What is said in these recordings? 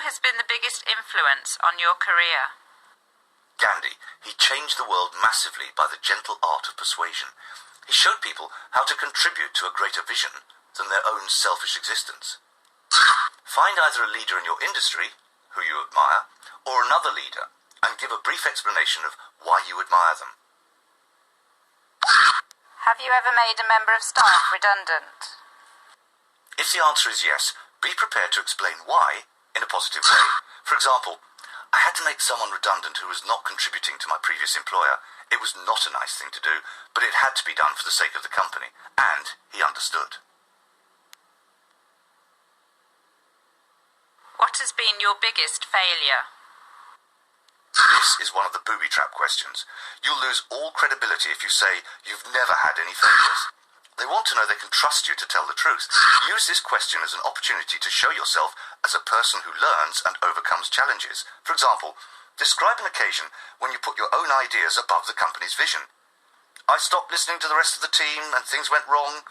has been the biggest influence on your career? Gandhi. He changed the world massively by the gentle art of persuasion. He showed people how to contribute to a greater vision than their own selfish existence. Find either a leader in your industry, who you admire, or another leader, and give a brief explanation of why you admire them. Have you ever made a member of staff redundant? If the answer is yes, be prepared to explain why in a positive way. For example, I had to make someone redundant who was not contributing to my previous employer. It was not a nice thing to do, but it had to be done for the sake of the company, and he understood. What has been your biggest failure? This is one of the booby trap questions. You'll lose all credibility if you say you've never had any failures. They want to know they can trust you to tell the truth. Use this question as an opportunity to show yourself as a person who learns and overcomes challenges. For example, describe an occasion when you put your own ideas above the company's vision. I stopped listening to the rest of the team and things went wrong.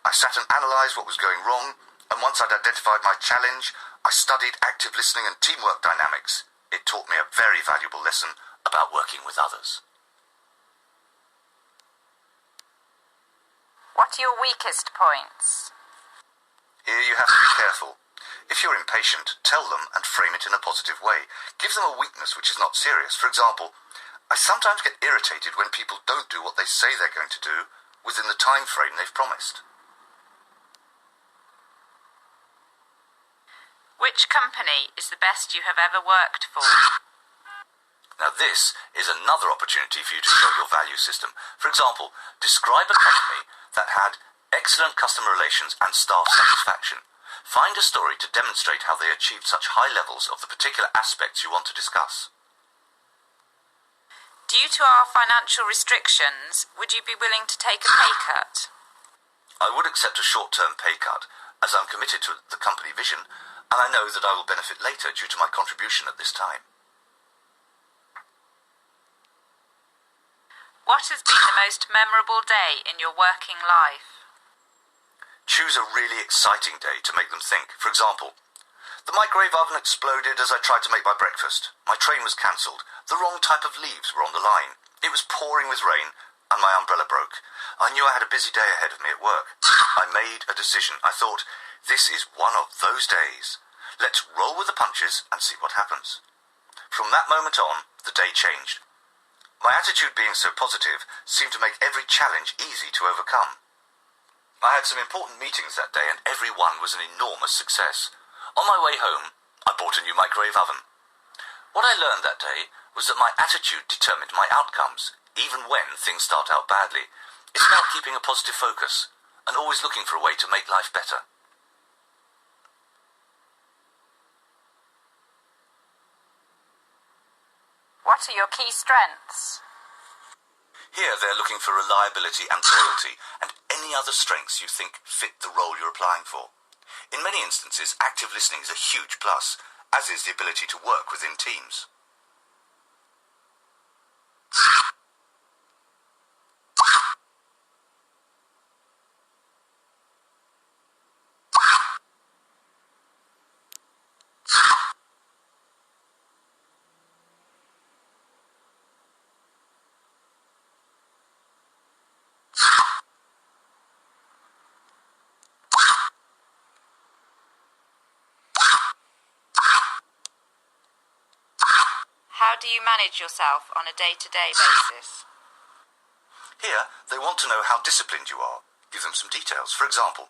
I sat and analysed what was going wrong, and once I'd identified my challenge, I studied active listening and teamwork dynamics. It taught me a very valuable lesson about working with others. What are your weakest points? Here you have to be careful. If you're impatient, tell them and frame it in a positive way. Give them a weakness which is not serious. For example, I sometimes get irritated when people don't do what they say they're going to do within the time frame they've promised. Which company is the best you have ever worked for? Now this is another opportunity for you to show your value system. For example, describe a company that had excellent customer relations and staff satisfaction. Find a story to demonstrate how they achieved such high levels of the particular aspects you want to discuss. Due to our financial restrictions, would you be willing to take a pay cut? I would accept a short-term pay cut, as I'm committed to the company vision, and I know that I will benefit later due to my contribution at this time. What has been the most memorable day in your working life? Choose a really exciting day to make them think. For example, the microwave oven exploded as I tried to make my breakfast. My train was cancelled. The wrong type of leaves were on the line. It was pouring with rain, and my umbrella broke. I knew I had a busy day ahead of me at work. I made a decision. I thought, this is one of those days. Let's roll with the punches and see what happens. From that moment on, the day changed. My attitude being so positive seemed to make every challenge easy to overcome. I had some important meetings that day and every one was an enormous success. On my way home, I bought a new microwave oven. What I learned that day was that my attitude determined my outcomes, even when things start out badly. It's about keeping a positive focus and always looking for a way to make life better. What are your key strengths? Here they're looking for reliability and loyalty and any other strengths you think fit the role you're applying for. In many instances, active listening is a huge plus, as is the ability to work within teams. How do you manage yourself on a day-to-day basis? Here, they want to know how disciplined you are. Give them some details. For example,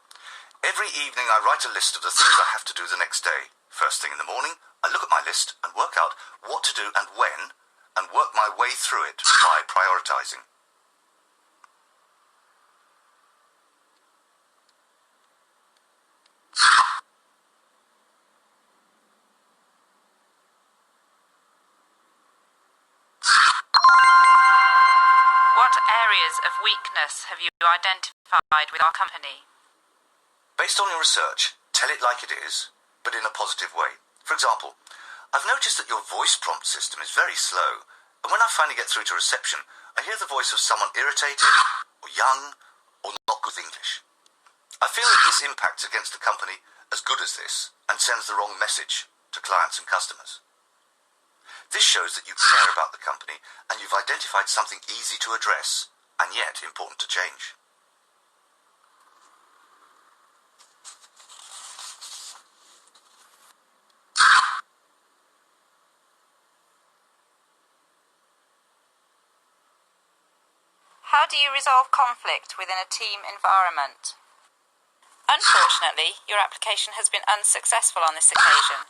every evening I write a list of the things I have to do the next day. First thing in the morning, I look at my list and work out what to do and when, and work my way through it by prioritizing. What areas of weakness have you identified with our company? Based on your research, tell it like it is, but in a positive way. For example, I've noticed that your voice prompt system is very slow, and when I finally get through to reception, I hear the voice of someone irritated, or young, or not good with English. I feel that this impacts against the company as good as this, and sends the wrong message. to clients and customers. This shows that you care about the company and you've identified something easy to address and yet important to change. How do you resolve conflict within a team environment? Unfortunately, your application has been unsuccessful on this occasion.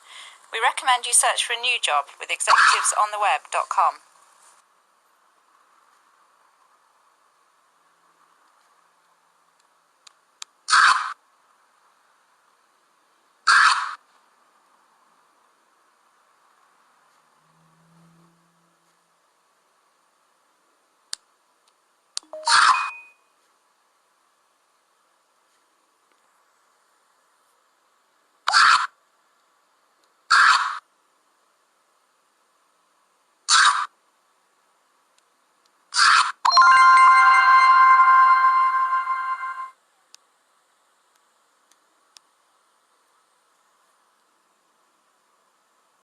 We recommend you search for a new job with executivesontheweb.com.